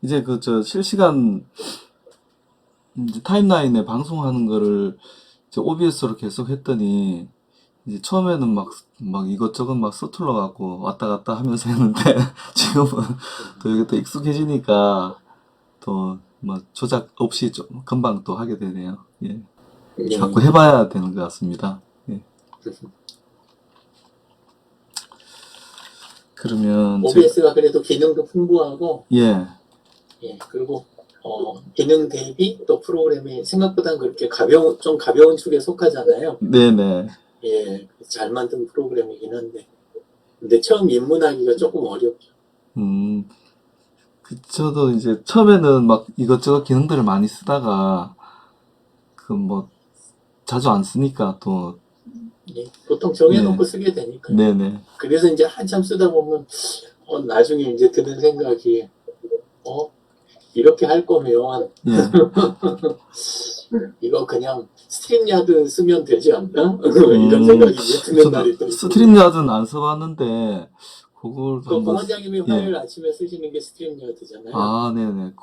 이제 그 저 실시간 이제 타임라인에 방송하는 거를 이제 OBS로 계속 했더니 이제 처음에는 막 이것저것 막 서툴러 갖고 왔다 갔다 하면서 했는데 지금은 또 이게 또 익숙해지니까 또 뭐 조작 없이 좀 금방 또 하게 되네요. 예. 자꾸 예. 해봐야 되는 것 같습니다. 예. 그러면 OBS가 그래도 기능도 풍부하고, 예. 예, 그리고 기능 대비 또 프로그램이 생각보다 그렇게 좀 가벼운 축에 속하잖아요. 네네. 예, 잘 만든 프로그램이긴 한데, 근데 처음 입문하기가 조금 어렵죠. 저도 이제 처음에는 막 이것저것 기능들을 많이 쓰다가 그 뭐 자주 안 쓰니까 또 예, 보통 정해놓고 네. 쓰게 되니까요. 네네. 그래서 이제 한참 쓰다 보면 나중에 이제 드는 생각이 이렇게 할 거면 예. 이거 그냥 스트림야드 쓰면 되지 않나? 이런 생각이 이제 드는 날이 또 저도 있고. 스트림야드는 안 써봤는데 그걸 그 한번 공원장님이 예. 화요일 아침에 쓰시는 게 스트림야드잖아요. 아, 네네.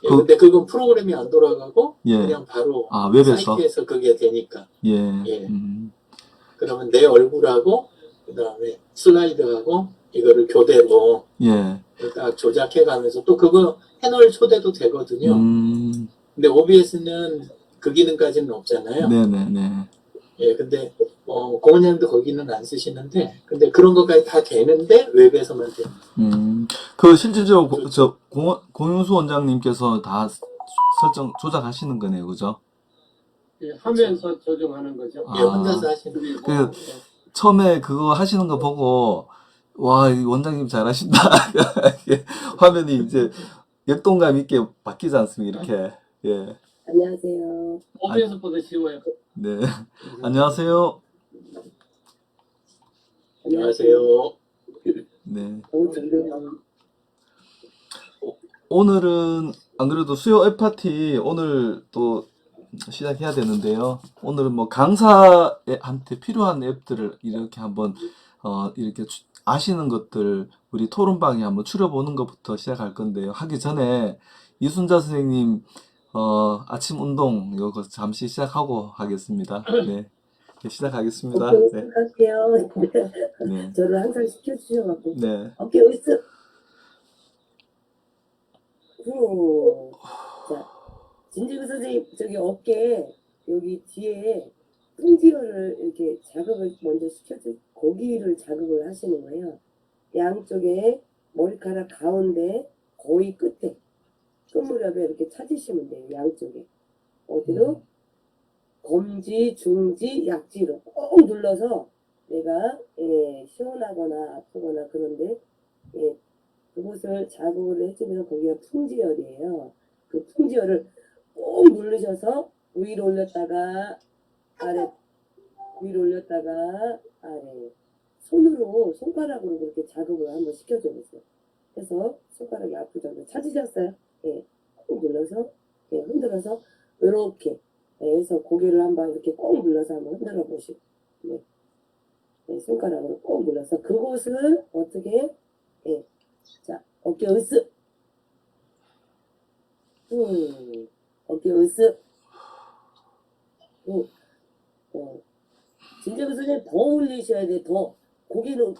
예, 근데 그건 프로그램이 안 돌아가고 예. 그냥 바로 아, 웹에서? 사이트에서 그게 되니까. 예. 예. 그러면 내 얼굴하고 그다음에 슬라이드하고 이거를 교대로 예. 딱 조작해가면서 또 그거 패널 초대도 되거든요. 근데 OBS는 그 기능까지는 없잖아요. 네네네. 예, 근데 공원장도 거기는 안 쓰시는데, 근데 그런 것까지 다 되는데 웹에서만 돼요. 그 실질적으로 저 공윤수 원장님께서 다 조작하시는 거네요, 그죠? 예, 하면서 조정하는 거죠. 예, 혼자서 하시는 그리고 그 처음에 그거 하시는 거 보고 와, 이 원장님 잘하신다. 이게 화면이 이제 역동감 있게 바뀌지 않습니까? 이렇게. 예. 안녕하세요. OBS보다 쉬워요. 네. 안녕하세요. 안녕하세요. 네. 오늘은 오늘은 안 그래도 수요 앱 파티 오늘 또 시작해야 되는데요. 오늘은 뭐 강사한테 필요한 앱들을 이렇게 한번 이렇게 아시는 것들 우리 토론방에 한번 추려보는 것부터 시작할 건데요. 하기 전에 이순자 선생님 아침 운동 이거 잠시 시작하고 하겠습니다. 네. 네, 시작하겠습니다. 어깨 네. 할게요. 네. 저를 항상 시켜주셔갖고 네. 어깨 으쓱. 후. 자, 진지구 선생님 저기 어깨 여기 뒤에 풍지어를 이렇게 자극을 먼저 시켜주 거기를 자극을 하시는 거예요. 양쪽에 머리카락 가운데 거의 끝에 끝무렵에 이렇게 찾으시면 돼요. 양쪽에 어디로? 검지, 중지, 약지로 꼭 눌러서 내가 시원하거나 아프거나 그런데 그곳을 자극을 해주면 거기가 풍지열이에요. 그 풍지열을 꼭 누르셔서 위로 올렸다가 아래, 위로 올렸다가 아래, 손가락으로 그렇게 자극을 한번 시켜줘 보세요. 해서 손가락이 아프지 않게 찾으셨어요? 예, 꼭 눌러서 흔들어서 이렇게 해서 고개를 한번 이렇게 꼭 눌러서 한번 흔들어 보시고 손가락으로 꼭 눌러서 그곳을 어떻게 자 어깨 으쓱 어깨 으쓱 진짜 그 선생님 더 올리셔야 돼. 더 고기도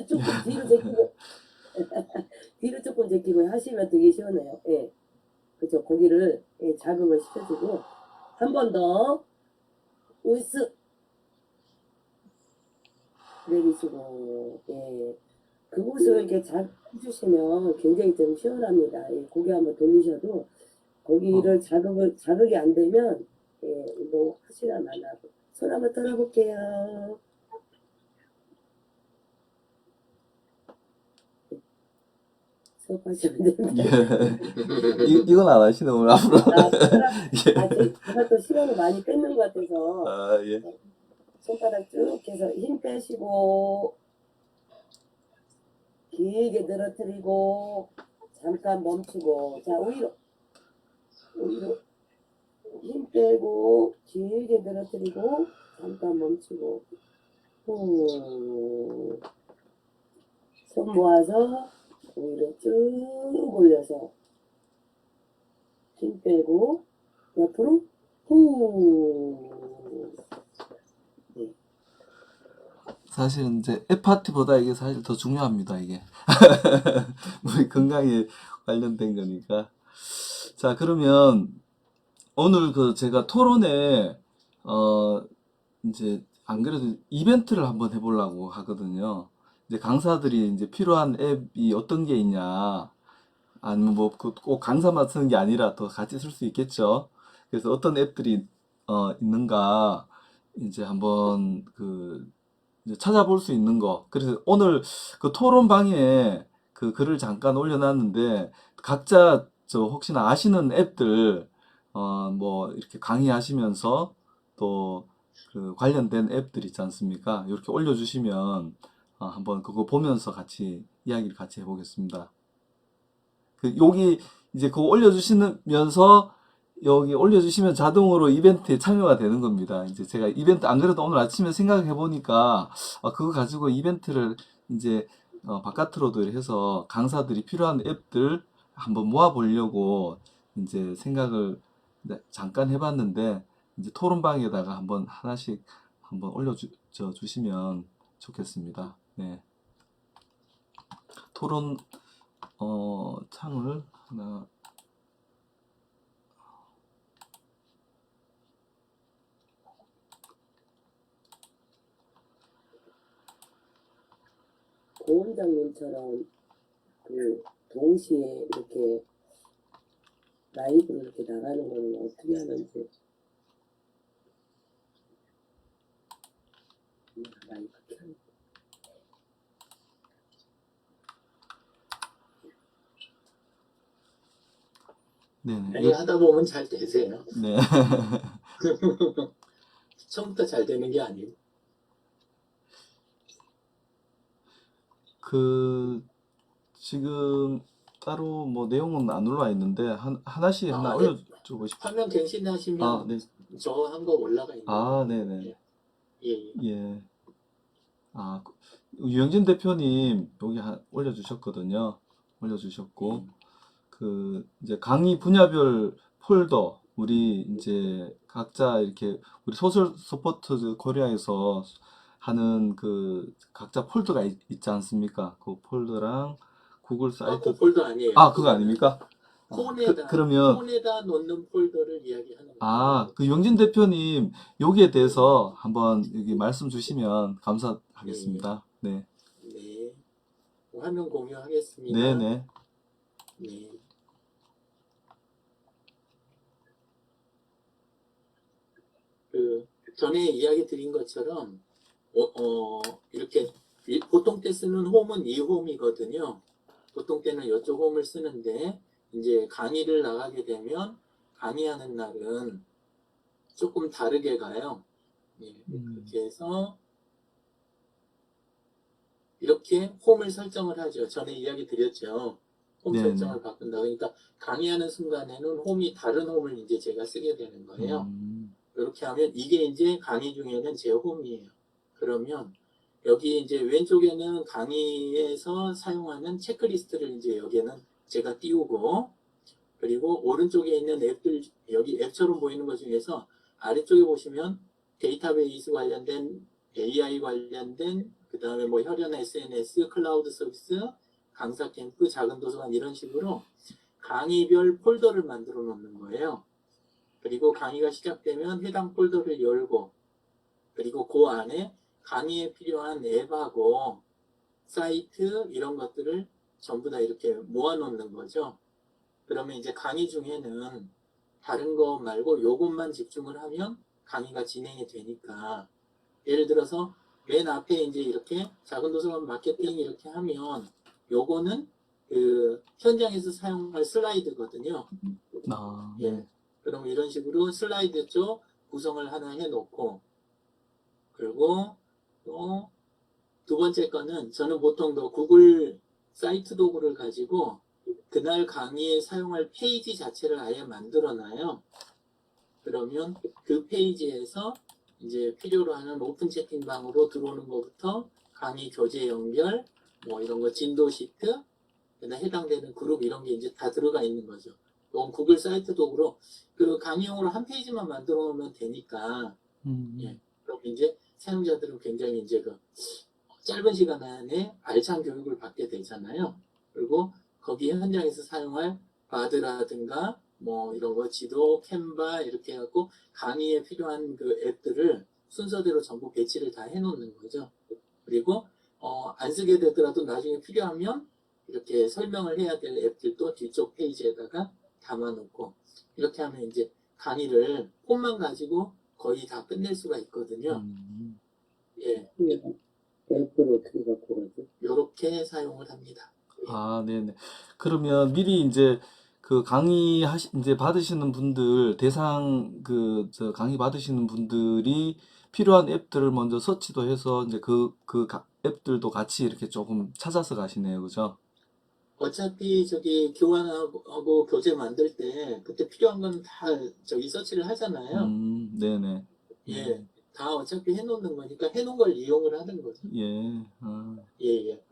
조금 뒤로 제끼고 뒤로 조금 제끼고 하시면 되게 시원해요. 예, 그렇죠. 고기를 자극을 시켜주고 한 번 더 으쓱 내리시고 그곳을 이렇게 자극해주시면 굉장히 좀 시원합니다. 고개 한번 돌리셔도 거기를 자극이 안 되면 운동 하시나 마나 손 한번 떨어볼게요. 수업하시면 됩니다. 예. 이건 안 하시네, 오늘 앞으로. 제가 또 시간을 많이 뺏는 것 같아서 아, 예. 손가락 쭉 해서 힘 빼시고 길게 늘어뜨리고 잠깐 멈추고 자 위로 힘 빼고 길게 늘어뜨리고 잠깐 멈추고 손 모아서 위로 쭉 올려서 힘 빼고 옆으로 후. 사실은 이제 에파티보다 이게 사실 더 중요합니다, 이게. 우리 건강에 관련된 거니까. 자, 그러면 오늘 제가 토론에, 이제 안 그래도 이벤트를 한번 해보려고 하거든요. 이제 강사들이 이제 필요한 앱이 어떤 게 있냐. 아니면 뭐 꼭 강사만 쓰는 게 아니라 더 같이 쓸 수 있겠죠. 그래서 어떤 앱들이 있는가 이제 한번 이제 찾아볼 수 있는 거. 그래서 오늘 토론방에 글을 잠깐 올려놨는데 각자 혹시나 아시는 앱들 뭐 이렇게 강의하시면서 또 관련된 앱들 있지 않습니까? 이렇게 올려주시면 한번 그거 보면서 같이 이야기를 같이 해보겠습니다. 여기 이제 그거 올려주시면서 여기 올려주시면 자동으로 이벤트에 참여가 되는 겁니다. 이제 제가 이벤트 안 그래도 오늘 아침에 생각해 보니까 그거 가지고 이벤트를 이제 바깥으로도 해서 강사들이 필요한 앱들 한번 모아 보려고 이제 생각을 잠깐 해봤는데 이제 토론방에다가 한번 하나씩 한번 주시면 좋겠습니다. 네. 토론 창을 하나 고원장님처럼 동시에 이렇게 라이브로 이렇게 나가는 거는 어떻게 하는지. 라이브 켜는 네네. 아니, 하다 보면 잘 되세요. 네. 처음부터 잘 되는 게 아니고. 지금 따로 뭐 내용은 안 올라와 있는데 하나씩 하나 네. 올려주고 싶어요. 화면 갱신하시면 네. 저 한 거 올라가 있는 네네. 예. 예. 유영진 대표님 여기 올려주셨거든요. 올려주셨고 이제 강의 분야별 폴더 우리 이제 각자 이렇게 우리 소셜 서포트 코리아에서 하는 각자 폴더가 있지 않습니까? 그 폴더랑 구글 사이트. 그 폴더 아니에요. 그거 아닙니까? 그러면 폰에다 놓는 폴더를 이야기하는 거예요. 영진 대표님 여기에 대해서 한번 여기 말씀 주시면 감사하겠습니다. 네. 네. 화면 공유하겠습니다. 네네. 네. 전에 이야기 드린 것처럼 이렇게 보통 때 쓰는 홈은 이 홈이거든요. 보통 때는 이쪽 홈을 쓰는데 이제 강의를 나가게 되면 강의하는 날은 조금 다르게 가요. 네, 그렇게 해서 이렇게 홈을 설정을 하죠. 전에 이야기 드렸죠. 홈 네네. 설정을 바꾼다. 그러니까 강의하는 순간에는 홈이 다른 홈을 이제 제가 쓰게 되는 거예요. 이렇게 하면 이게 이제 강의 중에는 제 홈이에요. 그러면 여기 이제 왼쪽에는 강의에서 사용하는 체크리스트를 이제 여기에는 제가 띄우고, 그리고 오른쪽에 있는 앱들, 여기 앱처럼 보이는 것 중에서 아래쪽에 보시면 데이터베이스 관련된, AI 관련된, 그 다음에 뭐 혈연 SNS, 클라우드 서비스, 강사 캠프, 작은 도서관 이런 식으로 강의별 폴더를 만들어 놓는 거예요. 그리고 강의가 시작되면 해당 폴더를 열고, 그리고 그 안에 강의에 필요한 앱하고 사이트 이런 것들을 전부 다 이렇게 모아놓는 거죠. 그러면 이제 강의 중에는 다른 거 말고 요것만 집중을 하면 강의가 진행이 되니까, 예를 들어서 맨 앞에 이제 이렇게 작은 도서관 마케팅 이렇게 하면 요거는 현장에서 사용할 슬라이드거든요. 네. 그럼 이런 식으로 슬라이드 쪽 구성을 하나 해놓고, 그리고 또 두 번째 거는 저는 보통 구글 사이트 도구를 가지고 그날 강의에 사용할 페이지 자체를 아예 만들어놔요. 그러면 그 페이지에서 이제 필요로 하는 오픈 채팅방으로 들어오는 것부터 강의 교재 연결, 뭐 이런 거 진도 시트, 그다음 해당되는 그룹 이런 게 이제 다 들어가 있는 거죠. 구글 사이트 도구로 그 강의용으로 한 페이지만 만들어 놓으면 되니까 예. 그럼 이제 사용자들은 굉장히 이제 그 짧은 시간 안에 알찬 교육을 받게 되잖아요. 그리고 거기 현장에서 사용할 바드라든가 뭐 이런 거 지도, 캔바 이렇게 해갖고 강의에 필요한 그 앱들을 순서대로 전부 배치를 다 해놓는 거죠. 그리고 안 쓰게 되더라도 나중에 필요하면 이렇게 설명을 해야 될 앱들도 뒤쪽 페이지에다가 담아놓고 이렇게 하면 이제 강의를 폰만 가지고 거의 다 끝낼 수가 있거든요. 예, 앱을 어떻게 갖고 가지? 이렇게 사용을 합니다. 아, 네네. 그러면 미리 이제 그 이제 받으시는 분들, 저 강의 받으시는 분들이 필요한 앱들을 먼저 서치도 해서 이제 앱들도 같이 이렇게 조금 찾아서 가시네요. 그죠? 어차피 저기 교환하고 교재 만들 때 그때 필요한 건 다 저기 서치를 하잖아요. 네네. 예, 다 어차피 해놓는 거니까 해놓은 걸 이용을 하는 거죠. 예. 아. 예, 예.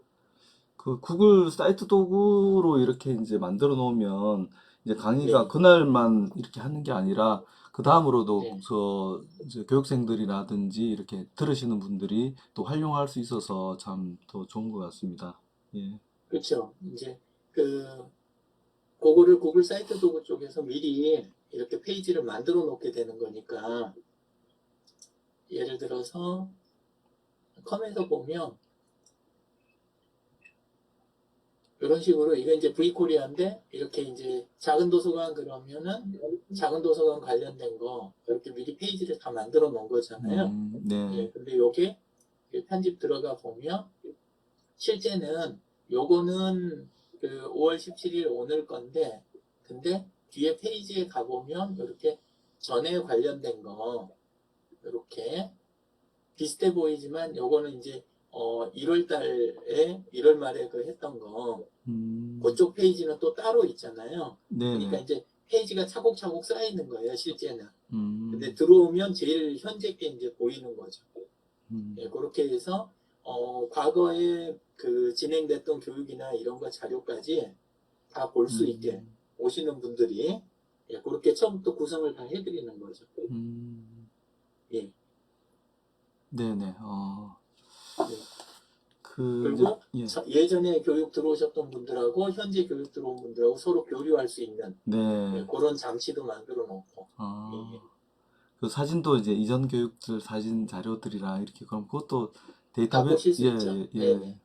그 구글 사이트 도구로 이렇게 이제 만들어 놓으면 이제 강의가 네. 그날만 이렇게 하는 게 아니라 그 다음으로도 네. 이제 교육생들이라든지 이렇게 들으시는 분들이 또 활용할 수 있어서 참 더 좋은 것 같습니다. 예. 그렇죠. 이제 그거를 구글 사이트 도구 쪽에서 미리 이렇게 페이지를 만들어 놓게 되는 거니까 예를 들어서 컴에서 보면 이런 식으로 이게 이제 V코리아인데 이렇게 이제 작은 도서관 그러면은 작은 도서관 관련된 거 이렇게 미리 페이지를 다 만들어 놓은 거잖아요. 네. 예, 근데 요게 편집 들어가 보면 실제는 요거는 그 5월 17일 오늘 건데 근데 뒤에 페이지에 가보면 이렇게 전에 관련된 거 이렇게 비슷해 보이지만 요거는 이제 1월 달에 1월 말에 그 했던 거 그쪽 페이지는 또 따로 있잖아요. 그러니까 네네. 이제 페이지가 차곡차곡 쌓여 있는 거예요, 실제는. 근데 음. 들어오면 제일 현재 게 이제 보이는 거죠. 음. 예, 그렇게 해서 과거에 그 진행됐던 교육이나 이런 거 자료까지 다 볼 수 있게 오시는 분들이 예, 그렇게 처음부터 구성을 다 해드리는 거죠. 예. 네네. 네. 이제, 그리고 예. 예전에 교육 들어오셨던 분들하고 현재 교육 들어온 분들하고 서로 교류할 수 있는 네. 예, 그런 장치도 만들어 놓고 예, 예. 그 사진도 이제 이전 교육들 사진 자료들이랑 이렇게 그럼 그것도 데이터베이스 보실 수 있죠. 예. 네네.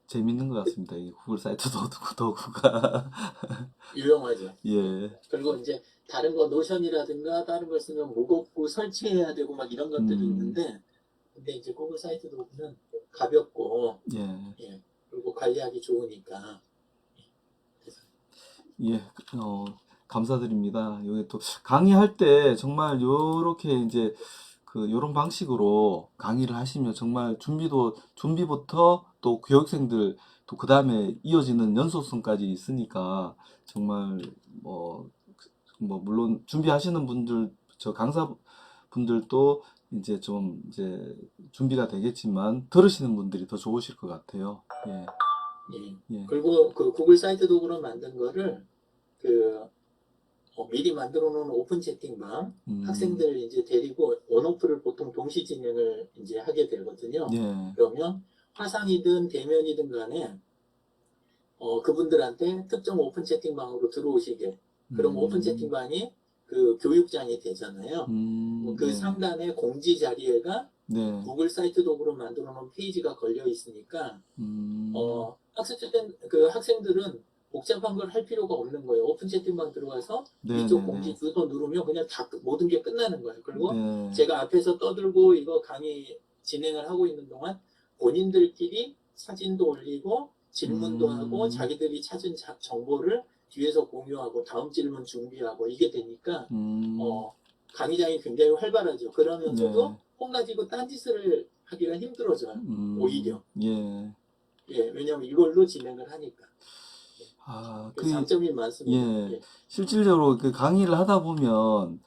재밌는 것 같습니다. 이 구글 사이트 도구가 유용하죠. 예. 그리고 이제 다른 거 노션이라든가 다른 걸 쓰면 무겁고 설치해야 되고 막 이런 것들이 있는데 근데 이제 구글 사이트 도구는 가볍고 예. 예, 그리고 관리하기 좋으니까 예. 감사드립니다. 여기 또 강의할 때 정말 요렇게 이제 요런 방식으로 강의를 하시면 정말 준비부터 또 교육생들 또 그 다음에 이어지는 연속성까지 있으니까 정말 뭐 물론 준비하시는 분들, 저 강사분들도 이제 좀 이제 준비가 되겠지만 들으시는 분들이 더 좋으실 것 같아요. 예. 예. 그리고 그 구글 사이트 도구로 만든 거를 미리 만들어 놓은 오픈 채팅방 학생들 이제 데리고 온오프를 보통 동시 진행을 이제 하게 되거든요. 예. 그러면 화상이든 대면이든 간에 그분들한테 특정 오픈 채팅방으로 들어오시게 그럼 오픈 채팅방이 그 교육장이 되잖아요. 그 네. 상단에 공지 자리에가 네. 구글 사이트 도구로 만들어 놓은 페이지가 걸려 있으니까 학생들은 복잡한 걸 할 필요가 없는 거예요. 오픈 채팅방 들어가서 네, 이쪽 네, 공지 네. 주소 누르면 그냥 다 모든 게 끝나는 거예요. 그리고 네. 제가 앞에서 떠들고 이거 강의 진행을 하고 있는 동안 본인들끼리 사진도 올리고 질문도 하고 자기들이 찾은 정보를 뒤에서 공유하고 다음 질문 준비하고 이게 되니까 강의장이 굉장히 활발하죠. 그러면서도 네. 폰 가지고 딴짓을 하기가 힘들어져요. 오히려. 예. 예, 왜냐하면 이걸로 진행을 하니까. 아, 그 장점이 많습니다. 예. 예. 실질적으로 그 강의를 하다 보면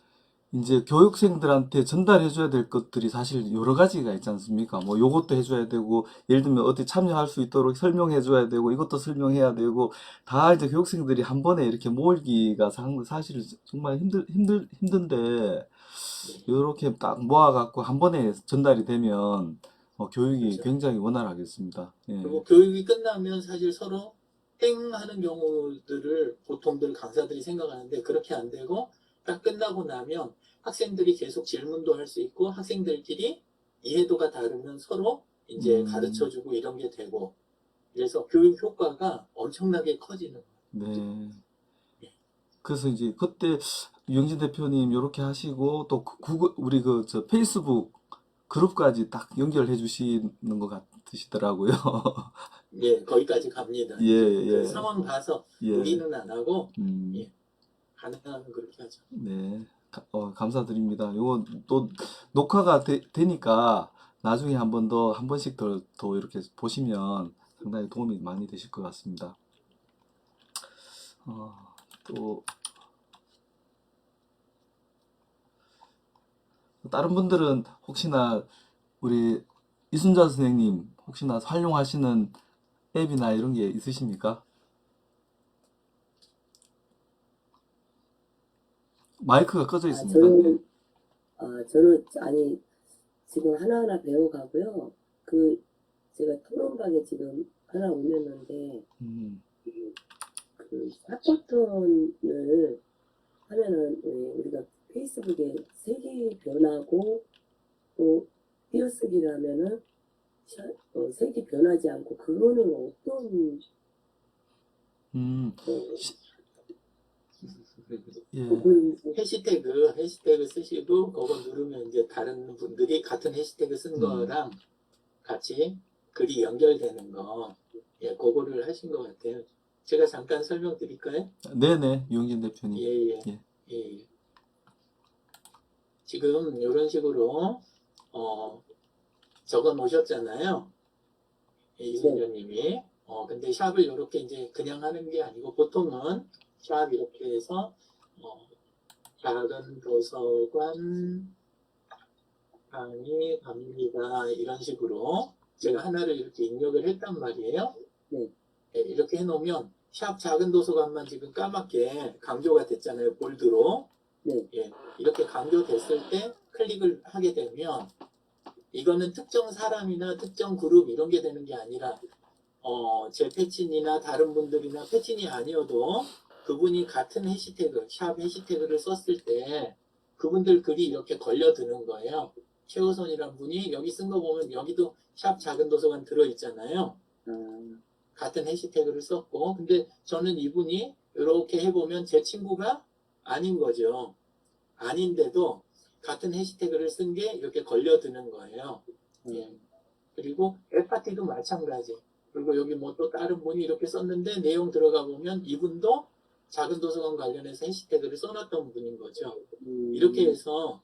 이제 교육생들한테 전달해줘야 될 것들이 사실 여러 가지가 있지 않습니까? 뭐 요것도 해줘야 되고, 예를 들면 어디 참여할 수 있도록 설명해줘야 되고, 이것도 설명해야 되고, 다 이제 교육생들이 한 번에 이렇게 모으기가 사실 정말 힘든데, 이렇게 딱 모아갖고 한 번에 전달이 되면, 교육이 그렇죠. 굉장히 원활하겠습니다. 예. 그리고 교육이 끝나면 사실 서로 땡 하는 경우들을 보통들 강사들이 생각하는데 그렇게 안 되고 딱 끝나고 나면 학생들이 계속 질문도 할 수 있고 학생들끼리 이해도가 다르면 서로 이제 가르쳐주고 이런 게 되고 그래서 교육 효과가 엄청나게 커지는 거예요. 네. 그래서 이제 그때 유영진 대표님 이렇게 하시고 또 구글 우리 저 페이스북 그룹까지 딱 연결해 주시는 것 같으시더라고요. 예, 거기까지 갑니다. 예, 그 예. 상황 봐서 예. 우리는 안 하고 음, 예, 가능하면 그렇게 하죠. 네. 감사드립니다. 요거 또 녹화가 되니까 나중에 한 번씩 더 이렇게 보시면 상당히 도움이 많이 되실 것 같습니다. 또 다른 분들은 혹시나 우리 이순자 선생님 혹시나 활용하시는 앱이나 이런 게 있으십니까? 마이크가 꺼져 있습니다. 네. 저는 아니 지금 하나하나 배워가고요. 제가 토론방에 지금 하나 올렸는데 그 샷버튼을 하면은 우리가 페이스북에 색이 변하고 또 띄어쓰기를 하면은 색이 변하지 않고 그거는 어떤 예. 해시태그 쓰시고 그거 누르면 이제 다른 분들이 같은 해시태그 쓴 거랑 같이 글이 연결되는 거 예, 그거를 하신 것 같아요. 제가 잠깐 설명드릴까요? 네네, 유영진 대표님. 예. 지금 이런 식으로 적어 놓으셨잖아요. 이순자님이. 근데 샵을 이렇게 이제 그냥 하는 게 아니고 보통은 샵 이렇게 해서 작은 도서관 강의 갑니다. 이런 식으로 제가 하나를 이렇게 입력을 했단 말이에요. 네. 예, 이렇게 해놓으면 샵 작은 도서관만 지금 까맣게 강조가 됐잖아요. 볼드로. 네. 예, 이렇게 강조됐을 때 클릭을 하게 되면 이거는 특정 사람이나 특정 그룹 이런 게 되는 게 아니라 제 패친이나 다른 분들이나 패친이 아니어도 그분이 같은 해시태그, 샵 해시태그를 썼을 때 그분들 글이 이렇게 걸려드는 거예요. 최호선이란 분이 여기 쓴 거 보면 여기도 샵 작은 도서관 들어있잖아요. 같은 해시태그를 썼고 근데 저는 이분이 이렇게 해보면 제 친구가 아닌 거죠. 아닌데도 같은 해시태그를 쓴 게 이렇게 걸려드는 거예요. 예. 그리고 앱파티도 마찬가지. 그리고 여기 뭐 또 다른 분이 이렇게 썼는데 내용 들어가 보면 이분도 작은 도서관 관련해서 해시태그를 써놨던 분인 거죠. 이렇게 해서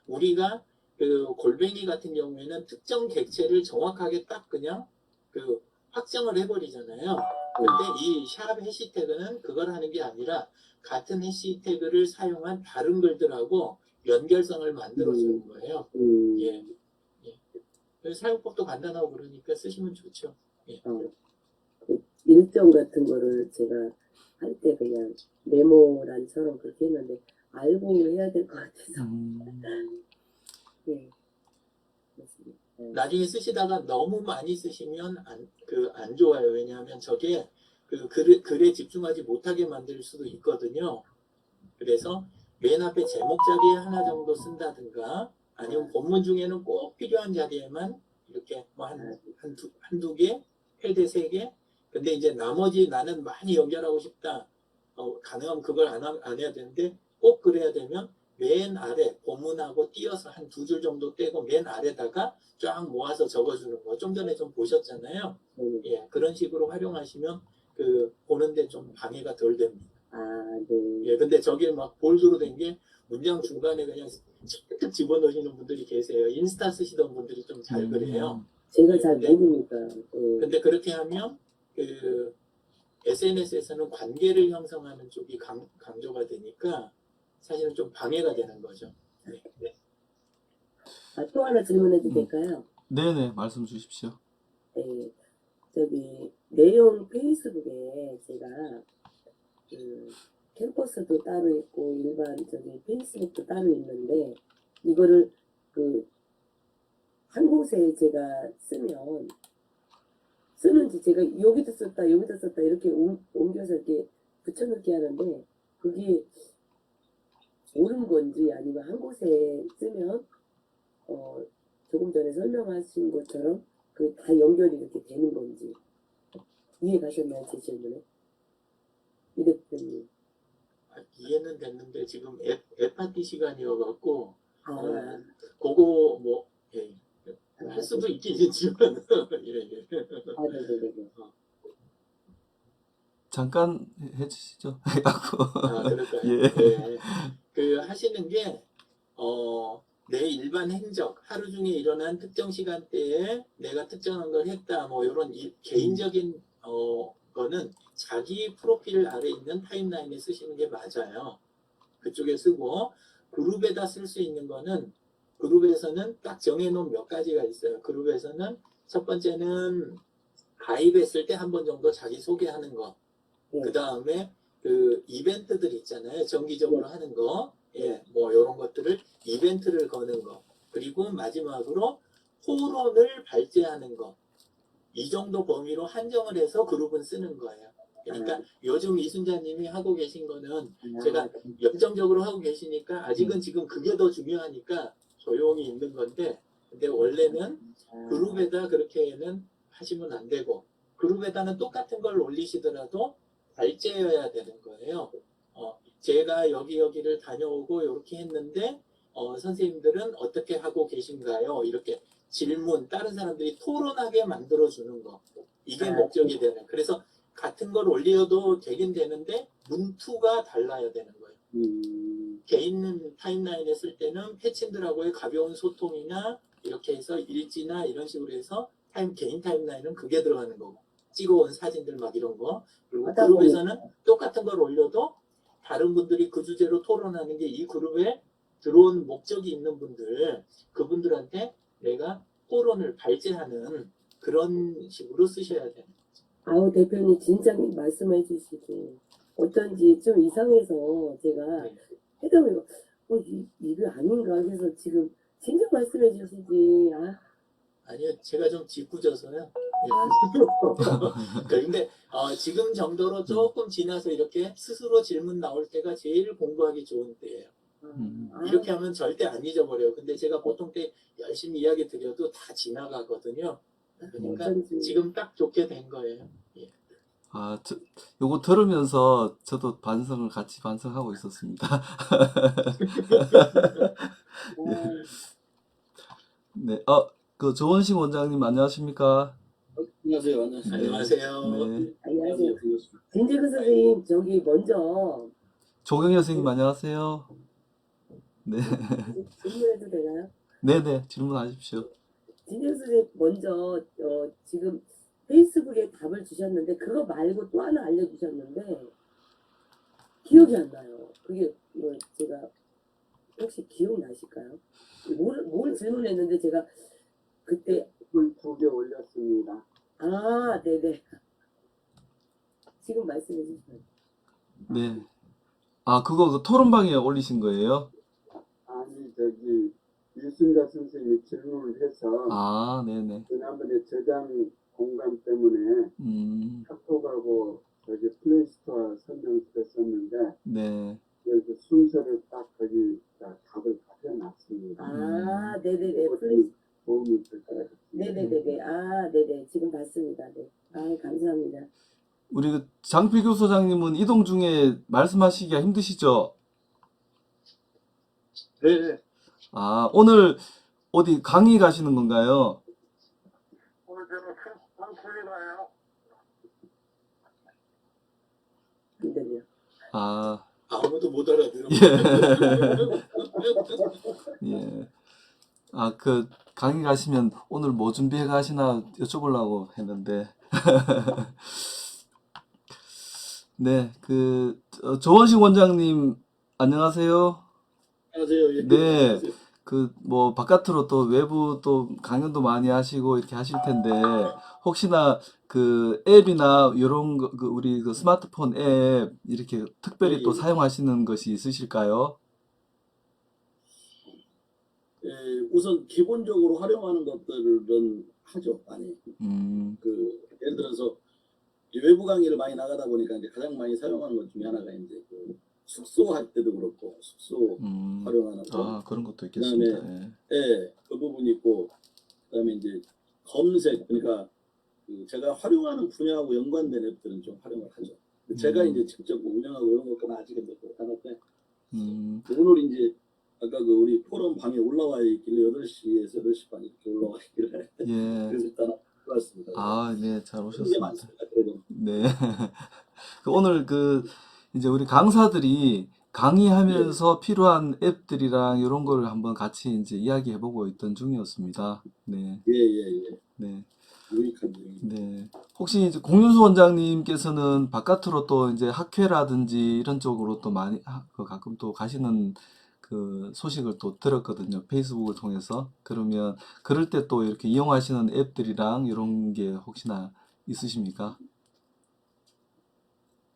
우리가 그 골뱅이 같은 경우에는 특정 객체를 정확하게 딱 그냥 그 확정을 해버리잖아요. 근데 이 샵 해시태그는 그걸 하는 게 아니라 같은 해시태그를 사용한 다른 글들하고 연결성을 만들어주는 거예요. 예. 그래서 사용법도 간단하고 그러니까 쓰시면 좋죠. 예. 그 일정 같은 거를 제가 할 때 그냥 메모란처럼 그렇게 했는데 알고 해야 될 것 같아서. 네. 그렇습니다. 나중에 쓰시다가 너무 많이 쓰시면 안 좋아요. 왜냐하면 저게 그 글에 집중하지 못하게 만들 수도 있거든요. 그래서 맨 앞에 제목 자리에 하나 정도 쓴다든가 아니면 본문 중에는 꼭 필요한 자리에만 이렇게 뭐 한두 개, 최대 3개. 근데 이제 나머지 나는 많이 연결하고 싶다. 가능하면 그걸 안 해야 되는데 꼭 그래야 되면 맨 아래 본문하고 띄어서 한 2줄 정도 떼고 맨 아래다가 쫙 모아서 적어주는 거. 좀 전에 좀 보셨잖아요. 예, 그런 식으로 활용하시면 보는데 좀 방해가 덜 됩니다. 네. 예, 근데 저게 막 볼드로 된 게 문장 중간에 그냥 툭툭 집어넣으시는 분들이 계세요. 인스타 쓰시던 분들이 좀 잘 그래요. 제가 잘 모르니까. 근데 그렇게 하면 SNS에서는 관계를 형성하는 쪽이 강조가 되니까 사실은 좀 방해가 되는 거죠. 또 하나 질문해도 될까요? 네네, 말씀 주십시오. 네, 저기 내용 페이스북에 제가 그 캠퍼스도 따로 있고 일반 저기 페이스북도 따로 있는데 이거를 그 한 곳에 제가 쓰는지 제가 여기도 썼다 여기도 썼다 이렇게 옮겨서 이렇게 붙여넣기 하는데 그게 옳은 건지 아니면 한 곳에 쓰면 조금 전에 설명하신 것처럼 그 다 연결이 이렇게 되는 건지 이해 가셨나요 제 질문에? 이 대표님. 이해는 됐는데 지금 앱파티 시간이어갖고 아, 그거 뭐 예, 할 수도 있긴 있지만 예, 예. 네네네. 잠깐 해주시죠. 그럴까요? 예. 예. 그 하시는 게 내 일반 행적, 하루 중에 일어난 특정 시간대에 내가 특정한 걸 했다, 뭐 이런 개인적인 거는 자기 프로필 아래 있는 타임라인에 쓰시는 게 맞아요. 그쪽에 쓰고 그룹에다 쓸 수 있는 거는 그룹에서는 딱 정해놓은 몇 가지가 있어요. 그룹에서는 첫 번째는 가입했을 때 한 번 정도 자기 소개하는 거. 그 다음에 그 이벤트들 있잖아요. 정기적으로 하는 거. 예, 뭐 이런 것들을 이벤트를 거는 거. 그리고 마지막으로 토론을 발제하는 거. 이 정도 범위로 한정을 해서 그룹은 쓰는 거예요. 그러니까 요즘 이순자님이 하고 계신 거는 제가 열정적으로 하고 계시니까 아직은 지금 그게 더 중요하니까 조용히 있는 건데, 근데 원래는 그룹에다 그렇게는 하시면 안 되고, 그룹에다는 똑같은 걸 올리시더라도 발제여야 되는 거예요. 제가 여기를 다녀오고 이렇게 했는데 선생님들은 어떻게 하고 계신가요? 이렇게 질문, 다른 사람들이 토론하게 만들어주는 거. 이게 목적이 되는. 그래서 같은 걸 올려도 되긴 되는데 문투가 달라야 되는 거예요. 개인 타임라인에 쓸 때는 패친들하고의 가벼운 소통이나 이렇게 해서 일지나 이런 식으로 해서 개인 타임라인은 그게 들어가는 거고, 찍어온 사진들 막 이런 거. 그리고 그룹에서는 똑같은 걸 올려도 다른 분들이 그 주제로 토론하는 게 이 그룹에 들어온 목적이 있는 분들, 그분들한테 내가 토론을 발제하는 그런 식으로 쓰셔야 돼요. 아우 대표님 진짜 말씀해 주시고 어쩐지 좀 이상해서 제가 해다 보니까 이게 아닌가 해서 지금 진짜 말씀해 주시지. 아니요, 제가 좀 짓궂어서요. 근데 지금 정도로 조금 지나서 이렇게 스스로 질문 나올 때가 제일 공부하기 좋은 때예요. 이렇게 하면 절대 안 잊어버려요. 근데 제가 보통 때 열심히 이야기 드려도 다 지나가거든요. 그러니까 지금 딱 좋게 된 거예요. 예. 요거 들으면서 저도 같이 반성하고 있었습니다. 네, 그 조원식 원장님 안녕하십니까? 안녕하세요. 안녕하세요. 네. 안녕하세요. 김재근 선생님 저기 먼저 조경희 선생님 안녕하세요. 네. 질문해도 되나요? 네네, 질문하십시오. 김재근 선생님 먼저 지금 페이스북에 답을 주셨는데 그거 말고 또 하나 알려주셨는데 기억이 안 나요. 그게 뭐 제가 혹시 기억나실까요? 뭘 질문했는데 제가 그때 2개 올렸습니다. 네네. 지금 말씀해 주세요. 네. 그거 그 토론방에 올리신 거예요? 아니 이순자 선생님이 질문을 해서 네네. 지난번에 저장 공간 때문에 카톡하고 플레이스토어 설명서를 썼는데 네. 그래서 순서를 딱 답을 해놨습니다. 네네네. 도움이 될 것 같습니다. 네네네네. 네네. 지금 봤습니다. 네. 감사합니다. 우리 그 장필교 소장님은 이동 중에 말씀하시기가 힘드시죠? 네. 오늘 어디 강의 가시는 건가요? 오늘 저는 산소리 가요. 네네. 아무도 못 알아들어. 예. 그 강의 가시면 오늘 뭐 준비해 가시나 여쭤보려고 했는데. 네, 조원식 원장님 안녕하세요. 안녕하세요. 예. 네. 그 뭐 바깥으로 또 외부 또 강연도 많이 하시고 이렇게 하실 텐데 혹시나 그 앱이나 이런 거, 그 우리 그 스마트폰 앱 이렇게 특별히 또 예. 사용하시는 것이 있으실까요? 예, 우선 기본적으로 활용하는 것들은 하죠. 많이. 예를 들어서 이 외부 강의를 많이 나가다 보니까 이제 가장 많이 사용하는 것 중에 하나가 이제 그 숙소 할 때도 그렇고 숙소 활용하는 거. 아, 그런 것도 있겠습니다. 그다음에 그 부분이 있고 그다음에 이제 검색 그러니까 그 제가 활용하는 분야하고 연관된 앱들은 좀 활용을 하죠. 제가 이제 직접 운영하고 이런 것까지는 아직은 못 하는데 오늘 이제 아까 그 우리 포럼 방에 올라와 있길래 8시에서 8시 반 이렇게 올라와 있길래 예. 그래서 일단 들어왔습니다. 아, 네, 잘 이게 오셨습니다. 많습니다. 그래도 네. 그 오늘 그 이제 우리 강사들이 강의하면서 필요한 앱들이랑 이런 거를 한번 같이 이제 이야기해보고 있던 중이었습니다. 네, 예. 네, 유익한 내용입니다. 네. 혹시 이제 공윤수 원장님께서는 바깥으로 또 이제 학회라든지 이런 쪽으로 또 많이 그 가끔 또 가시는 그 소식을 또 들었거든요. 페이스북을 통해서. 그러면 그럴 때 또 이렇게 이용하시는 앱들이랑 이런 게 혹시나 있으십니까?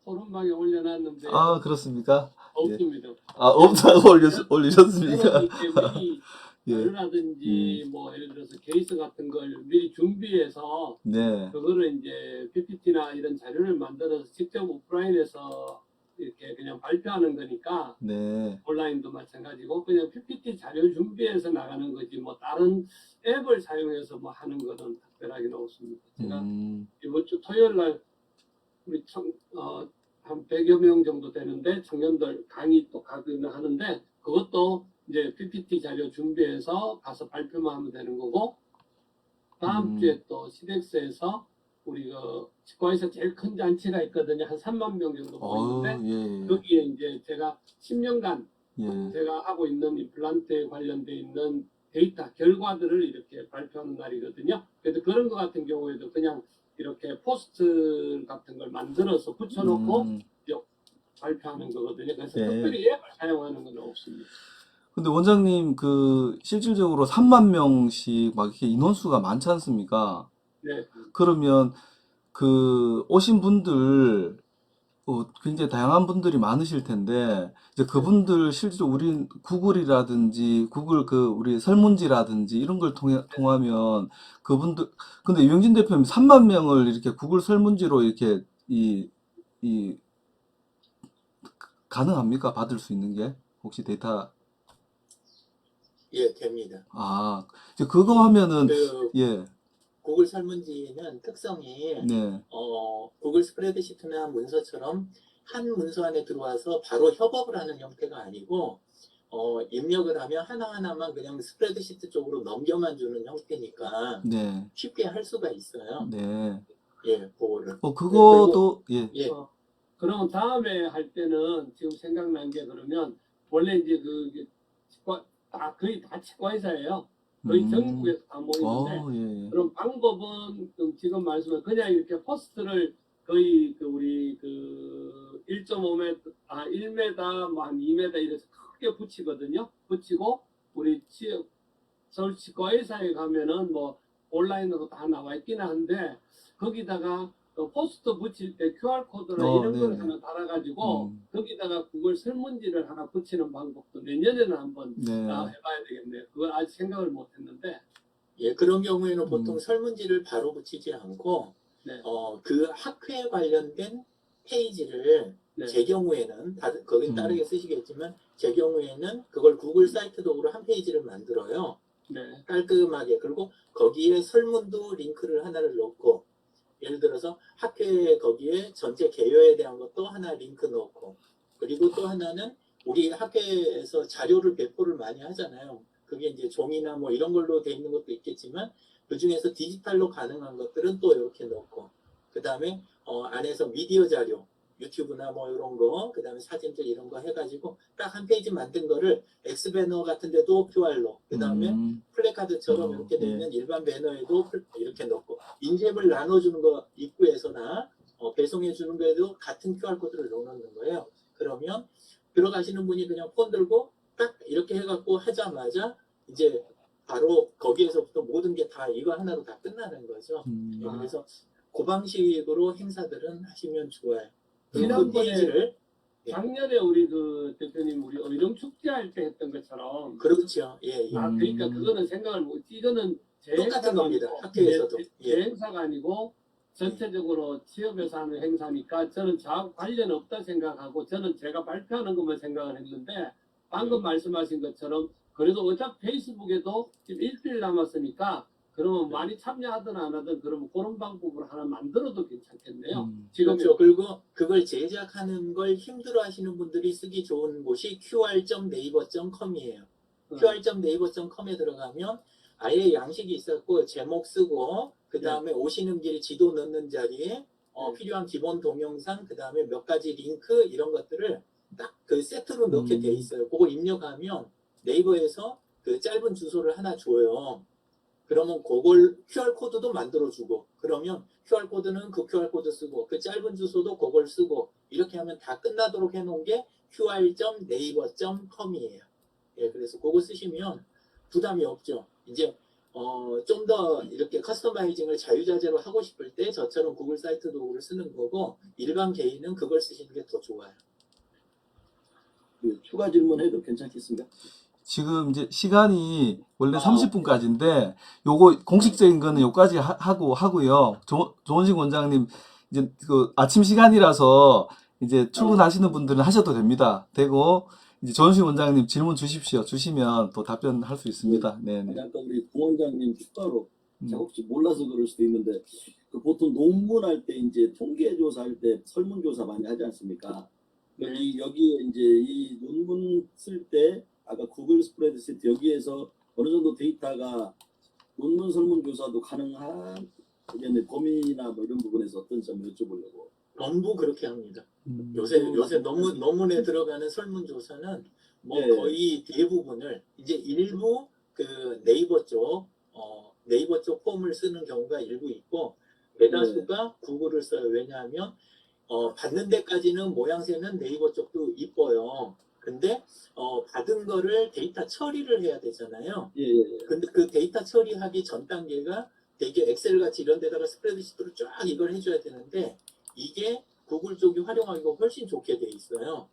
포럼방에 올려놨는데 아, 그렇습니까? 예. 없습니다. 아, 없다고 올리셨습니까? 우리 예. 자료라든지 뭐 예를 들어서 케이스 같은 걸 미리 준비해서 네. 그거를 이제 PPT나 이런 자료를 만들어서 직접 오프라인에서 이렇게 그냥 발표하는 거니까 네. 온라인도 마찬가지고 그냥 PPT 자료 준비해서 나가는 거지 뭐 다른 앱을 사용해서 뭐 하는 거는 특별하게는 없습니다. 제가 이번 주 토요일 날 우리 한 100여 명 정도 되는데 청년들 강의 또 가거나 하는데 그것도 이제 PPT 자료 준비해서 가서 발표만 하면 되는 거고 다음 주에 또 시덱스에서 우리 그 치과에서 제일 큰 잔치가 있거든요. 한 3만 명 정도 모이는데 예. 거기에 이제 제가 10년간 예. 제가 하고 있는 임플란트에 관련돼 있는 데이터 결과들을 이렇게 발표하는 날이거든요. 그래서 그런 거 같은 경우에도 그냥 이렇게 포스트 같은 걸 만들어서 붙여놓고 발표하는 거거든요. 그래서 네. 특별히 앱을 사용하는 건 없습니다. 근데 원장님 그 실질적으로 3만 명씩 막 이렇게 인원수가 많지 않습니까? 네. 그러면 그 오신 분들 굉장히 다양한 분들이 많으실 텐데 이제 그분들 실제로 우리 구글이라든지 구글 그 우리 설문지라든지 이런 걸 통하면 그분들 근데 유영진 대표님 3만 명을 이렇게 구글 설문지로 이렇게 이 가능합니까? 받을 수 있는 게 혹시 데이터 예, 됩니다. 아 이제 그거 하면은 그 예 구글 설문지는 특성이 네. 구글 스프레드시트나 문서처럼 한 문서 안에 들어와서 바로 협업을 하는 형태가 아니고 입력을 하면 하나하나만 그냥 스프레드시트 쪽으로 넘겨만 주는 형태니까 네. 쉽게 할 수가 있어요. 네. 예, 그거를. 그것도 예. 예. 그러면 다음에 할 때는 지금 생각난 게 그러면 원래 이제 그 치과 거의 다 치과 의사예요. 거의 전국에서 다 모이는데 예. 그럼 방법은 지금 말씀은 그냥 이렇게 포스트를 거의 그 우리 그 1.5m, 1m, 뭐 한 2m 이래서 크게 붙이거든요. 붙이고 우리 서울 치과의사에 가면은 뭐 온라인으로 다 나와 있기는 한데 거기다가 포스터 붙일 때 QR코드나 이런 걸 하나 달아가지고 거기다가 구글 설문지를 하나 붙이는 방법도 내년에는 한번 해봐야 되겠네요. 그걸 아직 생각을 못했는데. 예, 그런 경우에는 보통 설문지를 바로 붙이지 않고 네. 그 학회에 관련된 페이지를 제 경우에는 거긴 다르게 쓰시겠지만 제 경우에는 그걸 구글 사이트 도구로 한 페이지를 만들어요. 네. 깔끔하게. 그리고 거기에 설문도 링크를 하나를 넣고 예를 들어서 학회 거기에 전체 개요에 대한 것도 하나 링크 넣고 그리고 또 하나는 우리 학회에서 자료를 배포를 많이 하잖아요. 그게 이제 종이나 뭐 이런 걸로 돼 있는 것도 있겠지만 그 중에서 디지털로 가능한 것들은 또 이렇게 넣고 그 다음에 안에서 미디어 자료 유튜브나 뭐 이런 거 그 다음에 사진들 이런 거 해가지고 딱 한 페이지 만든 거를 엑스배너 같은 데도 QR로 그 다음에 플래카드처럼 이렇게 돼 있는 일반 배너에도 이렇게 넣고 인쇄물 나눠주는 거 입구에서나 배송해 주는 거에도 같은 QR코드를 넣어놓는 거예요. 그러면 들어가시는 분이 그냥 폰 들고 딱 이렇게 해갖고 하자마자 이제 바로 거기에서부터 모든 게 다 이거 하나로 다 끝나는 거죠. 예, 그래서 그 방식으로 행사들은 하시면 좋아요. 그리고 그 지난번에 페이지를 작년에 우리 그 대표님 우리 의령 축제 할 때 했던 것처럼 그렇죠. 예, 예. 아 그러니까 그거는 생각을 못 이거는 제 똑같은 행사가 겁니다. 아니고 학교에서도. 제 행사가 아니고 전체적으로 취업에서 하는 행사니까 저는 저하고 관련 없다 생각하고 저는 제가 발표하는 것만 생각을 했는데 방금 말씀하신 것처럼 그래도 어차피 페이스북에도 지금 일주일 남았으니까 그러면 많이 참여하든 안 하든 그러면 그런 방법으로 하나 만들어도 괜찮겠네요. 지금 그렇죠. 그리고 그걸 제작하는 걸 힘들어 하시는 분들이 쓰기 좋은 곳이 qr.naver.com이에요. qr.naver.com에 들어가면 아예 양식이 있었고 제목 쓰고 그 다음에 오시는 길 지도 넣는 자리에 필요한 기본 동영상 그 다음에 몇 가지 링크 이런 것들을 딱 그 세트로 넣게 돼 있어요. 그거 입력하면 네이버에서 그 짧은 주소를 하나 줘요. 그러면 그걸 QR코드도 만들어주고 그러면 QR코드는 그 QR코드 쓰고 그 짧은 주소도 그걸 쓰고 이렇게 하면 다 끝나도록 해놓은 게 qr.naver.com이에요. 예, 그래서 그거 쓰시면 부담이 없죠. 이제 좀 더 이렇게 커스터마이징을 자유자재로 하고 싶을 때 저처럼 구글 사이트 도구를 쓰는 거고 일반 개인은 그걸 쓰시는 게 더 좋아요. 추가 질문해도 괜찮겠습니까? 지금 이제 시간이 원래 30분까지인데 요거 공식적인 거는 요까지 하고요. 조원식 원장님 이제 그 아침 시간이라서 이제 출근하시는 분들은 하셔도 됩니다. 되고 이제 조원식 원장님 질문 주십시오. 주시면 또 답변할 수 있습니다. 네네. 아까 우리 부원장님 추가로 제가 혹시 몰라서 그럴 수도 있는데 그 보통 논문할 때 이제 통계조사할 때 설문조사 많이 하지 않습니까? 여기에 이제 이 논문 쓸 때 아까 구글 스프레드시트 여기에서 어느 정도 데이터가 논문 설문조사도 가능한 범위나 뭐 이런 부분에서 어떤 점 여쭤보려고. 전부 그렇게 합니다. 요새 논문에 들어가는 설문조사는 뭐 네. 거의 대부분을 이제 일부 그 네이버 쪽 폼을 쓰는 경우가 일부 있고 대다수가 구글을 써요. 왜냐하면 받는 데까지는 모양새는 네이버 쪽도 이뻐요. 근데 받은 거를 데이터 처리를 해야 되잖아요. 예. 근데 그 데이터 처리하기 전 단계가 되게 엑셀 같이 이런 데다가 스프레드시트로 쫙 이걸 해줘야 되는데 이게 구글 쪽이 활용하기가 훨씬 좋게 돼 있어요.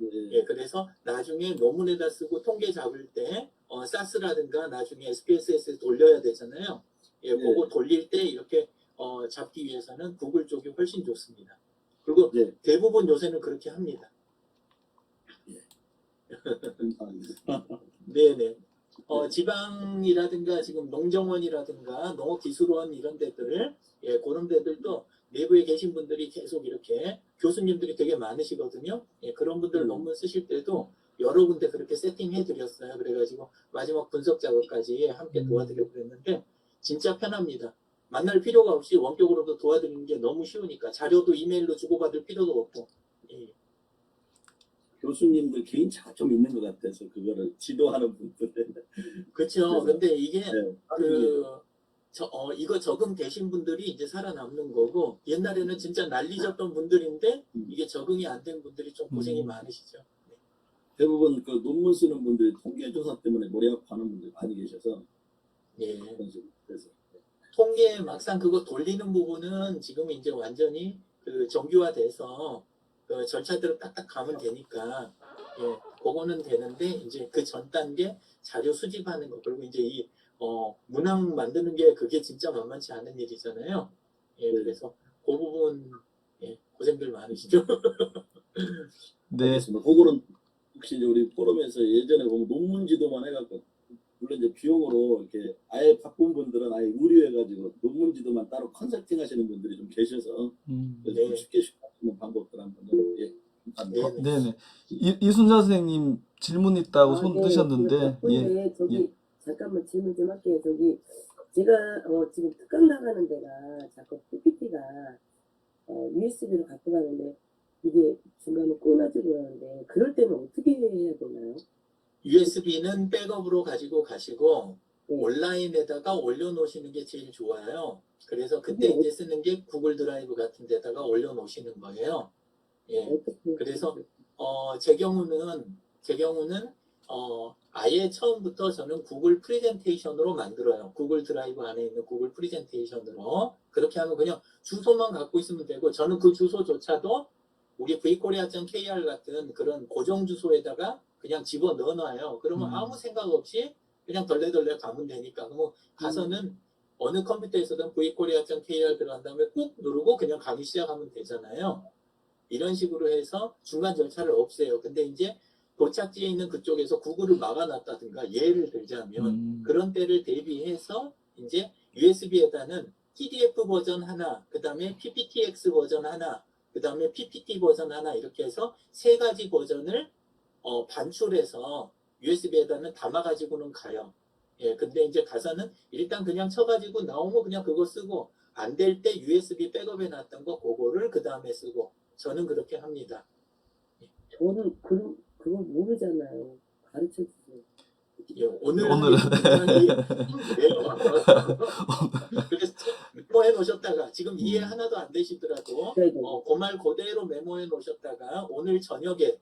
예, 그래서 나중에 논문에다 쓰고 통계 잡을 때 사스라든가 나중에 SPSS에 돌려야 되잖아요. 예, 그거 돌릴 때 이렇게 잡기 위해서는 구글 쪽이 훨씬 좋습니다. 그리고 대부분 요새는 그렇게 합니다. 네네. 지방이라든가 지금 농정원이라든가 농업기술원 이런 데들, 예, 그런 데들도 내부에 계신 분들이 계속 이렇게 교수님들이 되게 많으시거든요. 예, 그런 분들 논문 쓰실 때도 여러 군데 그렇게 세팅해 드렸어요. 그래가지고 마지막 분석 작업까지 함께 도와드리고 그랬는데 진짜 편합니다. 만날 필요가 없이 원격으로도 도와드리는 게 너무 쉬우니까 자료도 이메일로 주고받을 필요도 없고. 예. 교수님들 개인차가 좀 있는 것 같아서 그거를 지도하는 분들. 그렇죠. 근데 이게 이거 적응되신 분들이 이제 살아남는 거고 옛날에는 진짜 난리졌던 분들인데 이게 적응이 안 된 분들이 좀 고생이 많으시죠. 네. 대부분 그 논문 쓰는 분들이 통계조사 때문에 머리 아파하는 분들이 많이 계셔서 예. 그래서 통계 막상 그거 돌리는 부분은 지금 이제 완전히 그 정규화돼서 그 절차대로 딱딱 가면 되니까 예, 그거는 되는데 이제 그 전 단계 자료 수집하는 거 그리고 이제 이 문항 만드는 게 그게 진짜 만만치 않은 일이잖아요. 예, 그래서 그 부분 예, 고생들 많으시죠. 네. 그거는 혹시 이제 우리 포럼에서 예전에 보면 논문 지도만 해갖고 물론 이제 비용으로 이렇게 아예 바쁜 분들은 아예 의뢰해가지고 논문 지도만 따로 컨설팅 하시는 분들이 좀 계셔서 네. 쉽게 하시는 방법들 한번 감사합니다. 네네. 이순자 선생님 질문 있다고 손 드셨는데 예. 저기 잠깐만 질문 좀 할게요. 저기 제가 지금 특강 나가는 데가 자꾸 PPT가 USB로 갖고 가는데 이게 중간에 끊어지고 하는데 그럴 때는 어떻게 해야 되나요? USB는 백업으로 가지고 가시고 온라인에다가 올려놓으시는 게 제일 좋아요. 그래서 그때 이제 쓰는 게 구글 드라이브 같은 데다가 올려놓으시는 거예요. 예. 그래서 제 경우는 아예 처음부터 저는 구글 프레젠테이션으로 만들어요. 구글 드라이브 안에 있는 구글 프레젠테이션으로. 그렇게 하면 그냥 주소만 갖고 있으면 되고, 저는 그 주소조차도 우리 vkorea.kr 같은 그런 고정 주소에다가 그냥 집어 넣어놔요. 그러면 아무 생각 없이 그냥 덜레덜레 가면 되니까. 그럼 가서는 어느 컴퓨터에서든 vkorea.kr 들어간 다음에 꾹 누르고 그냥 강의 시작하면 되잖아요. 이런 식으로 해서 중간 절차를 없애요. 근데 이제 도착지에 있는 그쪽에서 구글을 막아놨다든가 예를 들자면 그런 때를 대비해서 이제 USB에다는 PDF 버전 하나, 그 다음에 PPTX 버전 하나, 그 다음에 PPT 버전 하나 이렇게 해서 세 가지 버전을 반출해서 USB에다는 담아가지고는 가요. 예, 근데 이제 가서는 일단 그냥 쳐가지고 나오면 그냥 그거 쓰고 안 될 때 USB 백업해 놨던 거 그거를 그 다음에 쓰고 저는 그렇게 합니다. 저는 그거 모르잖아요. 가르쳐 주세요. 예, 오늘은 그래서 메모해 놓으셨다가 지금 이해 하나도 안 되시더라도 네네. 그 말 그대로 메모해 놓으셨다가 오늘 저녁이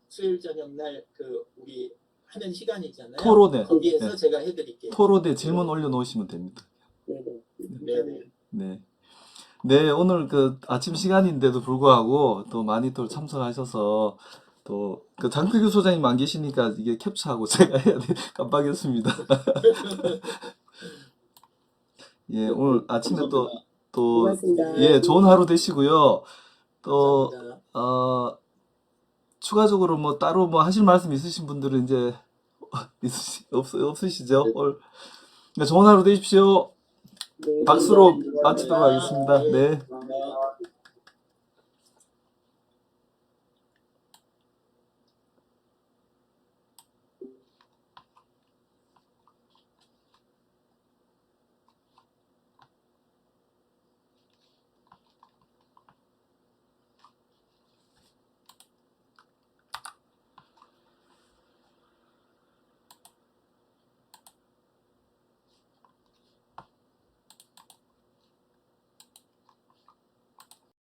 수요일 저녁 날 그 우리 하는 시간이잖아요. 토론회. 거기에서 네. 제가 해드릴게요. 토론에 질문 올려놓으시면 됩니다. 네네. 네네. 네. 네, 오늘 그 아침 시간인데도 불구하고 또 많이 또 참석하셔서 또 그 장필규 소장님 안 계시니까 이게 캡처하고 제가 해야 돼. 깜빡했습니다. 예, 오늘 아침에 또 고맙습니다. 예, 좋은 하루 되시고요. 또 감사합니다. 추가적으로 뭐 따로 뭐 하실 말씀 있으신 분들은 이제 없으시죠? 오늘 네, 좋은 하루 되십시오. 네. 박수로 마치도록 하겠습니다. 네. 감사합니다.